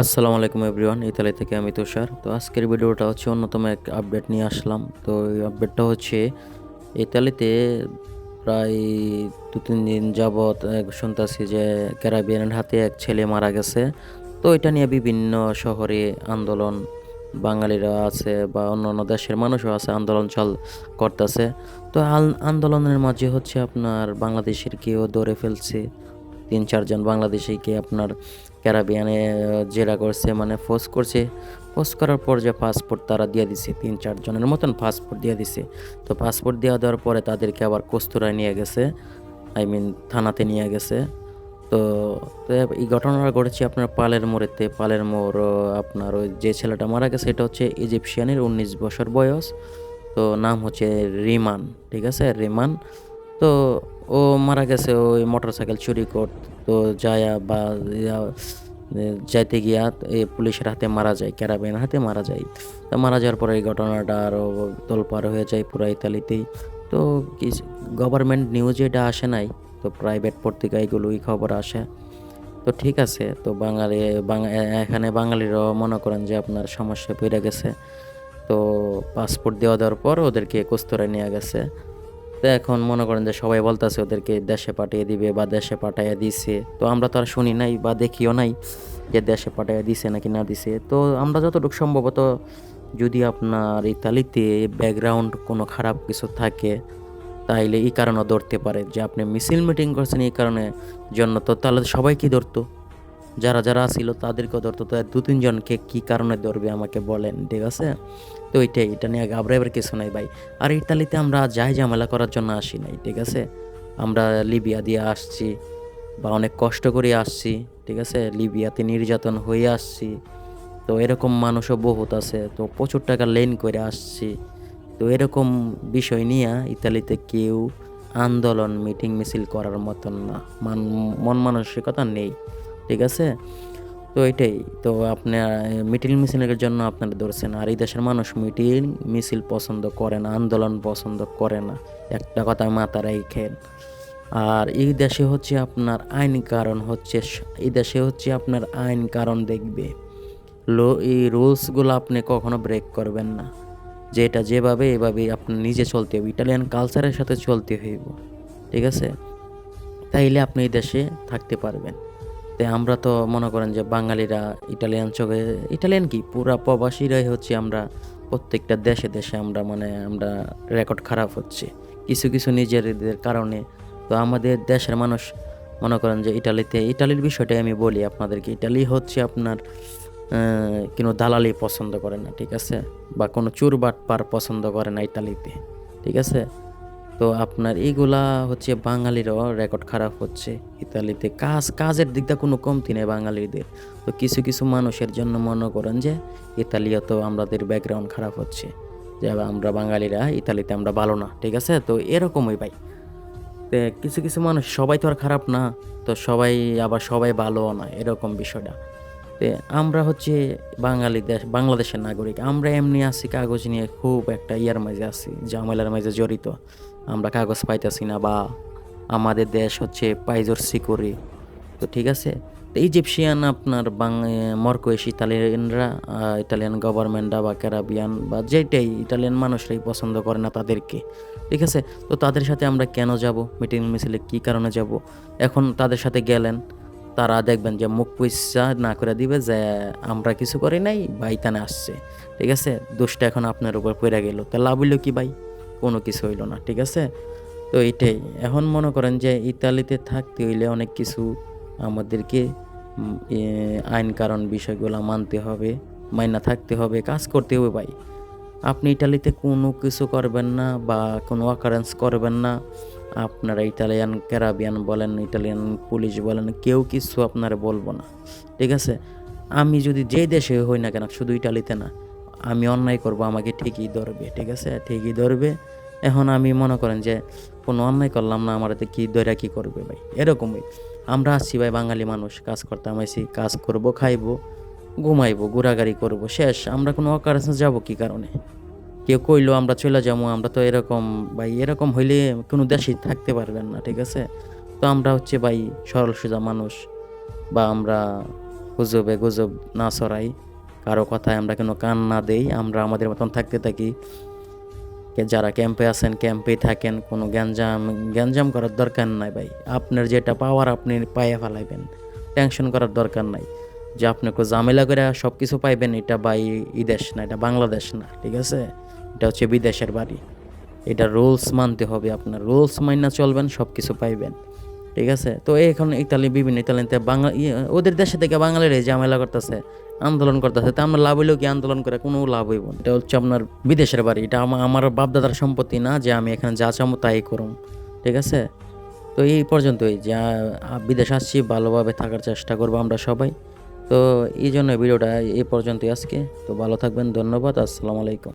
আসসালামু আলাইকুম everyone, Italy থেকে আমি তুষার। তো আজকের ভিডিওটা হচ্ছে অন্যতম এক আপডেট নিয়ে আসলাম। তো এই আপডেটটা হচ্ছে ইতালিতে প্রায় ২-৩ দিন যাবৎ শুনতাছি যে ক্যারাবিয়ানের হাতে এক ছেলে মারা গেছে। তো এটা নিয়ে বিভিন্ন শহরে আন্দোলন, বাঙালিরা আছে বা অন্যান্য দেশের মানুষও আছে, আন্দোলন করতেছে। তো আন্দোলনের মাঝে হচ্ছে আপনার বাংলাদেশের কেউ ধরে ফেলছে ৩-৪ জন বাংলাদেশিকে আপনার ক্যারাবিয়ানে জেরা করছে, মানে ফোর্স করছে। ফোর্স করার পর যে পাসপোর্ট তারা দিয়ে দিছে, ৩-৪ জনের মতন পাসপোর্ট দিয়ে দিছে। তো পাসপোর্ট দেওয়ার পরে তাদেরকে আবার কস্তুরায় নিয়ে গেছে, আই মিন থানাতে নিয়ে গেছে। তো তো এই ঘটনাটা ঘটেছে আপনার পালেরমোড়েতে। পালেরমোড় আপনার ওই যে ছেলেটা মারা গেছে এটা হচ্ছে ইজিপশিয়ানের, ১৯ বছর বয়স। তো নাম হচ্ছে রিমান, ঠিক আছে, রিমান। তো ও মারা গেছে ওই মোটরসাইকেল চুরি করতো যায়া বা যাইতে গিয়া এই পুলিশের হাতে মারা যায়, ক্যারাবিনের হাতে মারা যায়। তো মারা যাওয়ার পরে এই ঘটনাটা আরও তোলপাড় হয়ে যায় পুরো ইতালিতেই। তো গভর্নমেন্ট নিউজে এটা আসে নাই, তো প্রাইভেট পত্রিকা এগুলোই খবর আসে। তো ঠিক আছে, তো এখানে বাঙালিরাও মনে করেন যে আপনার সমস্যায় পড়ে গেছে। তো পাসপোর্ট দেওয়ার পর ওদেরকে কস্তুরায় নিয়ে গেছে। তো এখন মনে করেন যে সবাই বলতেছে ওদেরকে দেশে পাঠিয়ে দিবে বা দেশে পাঠিয়ে দিছে। তো আমরা তো আর শুনি নাই বা দেখিও নাই যে দেশে পাঠিয়ে দিছে নাকি না দিছে। তো আমরা যতটুকু সম্ভবত, যদি আপনার ইতালিতে ব্যাকগ্রাউন্ড কোনো খারাপ কিছু থাকে তাইলে এই কারণে ধরতে পারে যে আপনি মিছিল মিটিং করছেন, এই কারণে জন্য। তো তাহলে সবাইকে ধরতো, যারা যারা ছিল তাদেরকেও ধরতো। তো ২-৩ জনকে কী কারণে ধরবে আমাকে বলেন, ঠিক আছে? তো এটা নিয়ে ঘাবড়াইবার কিছু নাই ভাই। আর ইতালিতে আমরা যাই ঝামেলা করার জন্য আসি নাই, ঠিক আছে? আমরা লিবিয়া দিয়ে আসছি বা অনেক কষ্ট করে আসছি, ঠিক আছে? লিবিয়াতে নির্যাতন হয়ে আসছি। তো এরকম মানুষও বহুত আছে, তো প্রচুর টাকা লেন করে আসছি। তো এরকম বিষয় নিয়ে ইতালিতে কেউ আন্দোলন মিটিং মিছিল করার মতন না, মন মানসিকতা নেই, ঠিক আছে? তো এটাই। তো আপনার মিটিং মিছিলের জন্য আপনারা ধরছেন, আর এই দেশের মানুষ মিটিং মিছিল পছন্দ করে না, আন্দোলন পছন্দ করে না। একটা কথা মাথায় রাখেন। আর এই দেশে হচ্ছে আপনার আইন কারণ হচ্ছে, এই দেশে হচ্ছে আপনার আইন কারণ দেখবে, এই রুলসগুলো আপনি কখনো ব্রেক করবেন না। যেটা যেভাবে এভাবেই আপনার নিজে চলতে হবে, ইটালিয়ান কালচারের সাথে চলতে হইব, ঠিক আছে? তাইলে আপনি এই দেশে থাকতে পারবেন। তাই আমরা তো মনে করেন যে বাঙালিরা ইটালিয়ান চোখে, ইটালিয়ান কি পুরা প্রবাসীরাই হচ্ছে আমরা, প্রত্যেকটা দেশে দেশে আমরা মানে আমরা রেকর্ড খারাপ হচ্ছে কিছু কিছু নিজেদের কারণে। তো আমাদের দেশের মানুষ মনে করেন যে ইটালির বিষয়টাই আমি বলি আপনাদেরকে। ইটালি হচ্ছে আপনার কোনো দালালি পছন্দ করে না, ঠিক আছে? বা কোনো চোর বাটপার পছন্দ করে না ইতালিতে, ঠিক আছে? তো আপনার এইগুলা হচ্ছে বাঙালিরও রেকর্ড খারাপ হচ্ছে ইতালিতে। কাজের দিকটা কোনো কমতি নেই বাঙালিদের। তো কিছু কিছু মানুষের জন্য মনে করেন যে ইতালিও তো আমাদের ব্যাকগ্রাউন্ড খারাপ হচ্ছে, যে আমরা বাঙালিরা ইতালিতে আমরা ভালো না, ঠিক আছে? তো এরকমই ভাই। তো কিছু কিছু মানুষ, সবাই তো আর খারাপ না, তো সবাই আবার সবাই ভালোও না, এরকম বিষয়টা। তে আমরা হচ্ছে বাংলাদেশের নাগরিক, আমরা এমনি আছি কাগজ নিয়ে খুব একটা ইয়ার মাঝে আছি, ঝামেলার মাঝে জড়িত। আমরা কাগজ পাইতাছি না, বা আমাদের দেশ হচ্ছে পাইজরসি করি। তো ঠিক আছে, তো ইজিপশিয়ান আপনার মরকোয়েশ ইতালিয়ানরা, ইতালিয়ান গভর্নমেন্টরা বা ক্যারাবিয়ান বা যেটাই ইটালিয়ান মানুষরাই পছন্দ করে না তাদেরকে, ঠিক আছে? তো তাদের সাথে আমরা কেন যাব মিটিং মিছিলে, কী কারণে যাব? এখন তাদের সাথে গেলেন, তারা দেখবেন যে মুখ পয়সা না করে দিবে যে আমরা কিছু করি নাই বা ইতানে আসছে, ঠিক আছে? দোষটা এখন আপনার উপর পড়ে গেল, তা লাভ হইল কি ভাই? কোনো কিছু হইল না, ঠিক আছে? তো এইটাই। এখন মনে করেন যে ইতালিতে থাকতে হইলে অনেক কিছু আমাদেরকে আইন কারণ বিষয়গুলো মানতে হবে, মাইনা থাকতে হবে, কাজ করতে হবে ভাই। আপনি ইটালিতে কোনো কিছু করবেন না বা কোনো অকারেন্স করবেন না, আপনারা ইটালিয়ান ক্যারাবিয়ান বলেন, ইটালিয়ান পুলিশ বলেন, কেউ কিছু আপনারা বলবো না, ঠিক আছে? আমি যদি যেই দেশে হই না কেন, শুধু ইটালিতে না, আমি অন্যায় করব আমাকে ঠিকই ধরবে, ঠিক আছে? ঠিকই ধরবে। এখন আমি মনে করেন যে কোনো অন্যায় করলাম না, আমার কি ধৈরা কী করবে ভাই? এরকমই আমরা আসছি ভাই, বাঙালি মানুষ, কাজ করতে আমাইছি, কাজ করব, খাইবো, ঘুমাইবো, ঘোরাঘুরি করব, শেষ। আমরা কোনো অকারেন্সে যাব কী কারণে? কেউ কইলো আমরা চলে যাবো, আমরা তো এরকম ভাই, এরকম হইলে কোনো দেশেই থাকতে পারবেন না, ঠিক আছে? তো আমরা হচ্ছে ভাই সরল সোজা মানুষ, বা আমরা হুজুবে গুজব না ছড়াই, কারো কথায় আমরা কোনো কান না দেই, আমরা আমাদের মতন থাকতে থাকি। যারা ক্যাম্পে আছেন ক্যাম্পেই থাকেন, কোনো গ্যাঞ্জাম করার দরকার নাই ভাই। আপনার যেটা পাওয়ার আপনি পাইয়া ফেলাইবেন, টেনশন করার দরকার নাই যে আপনি একটু ঝামেলা করে সব কিছু পাইবেন। এটা ভাই ই দেশ না, এটা বাংলাদেশ না, ঠিক আছে? এটা হচ্ছে বিদেশের বাড়ি। এটা রুলস মানতে হবে, আপনার রুলস মাইনা চলবেন, সব কিছু পাইবেন, ঠিক আছে? তো এখন বিভিন্ন ইতালিতে ওদের দেশে থেকে বাঙালিরা ঝামেলা করতেছে, আন্দোলন করতেছে, তা আমরা লাভ হইলেও কি আন্দোলন করে কোনো লাভ হইব না। এটা হচ্ছে আপনার বিদেশের বাড়ি, এটা আমার বাপদাদার সম্পত্তি না যে আমি এখানে যা চামো তাই করুম, ঠিক আছে? তো এই পর্যন্তই যে বিদেশ আসছি, ভালোভাবে থাকার চেষ্টা করবো আমরা সবাই। তো এই জন্য ভিডিওটা এই পর্যন্তই আজকে। তো ভালো থাকবেন, ধন্যবাদ, আসসালামু আলাইকুম।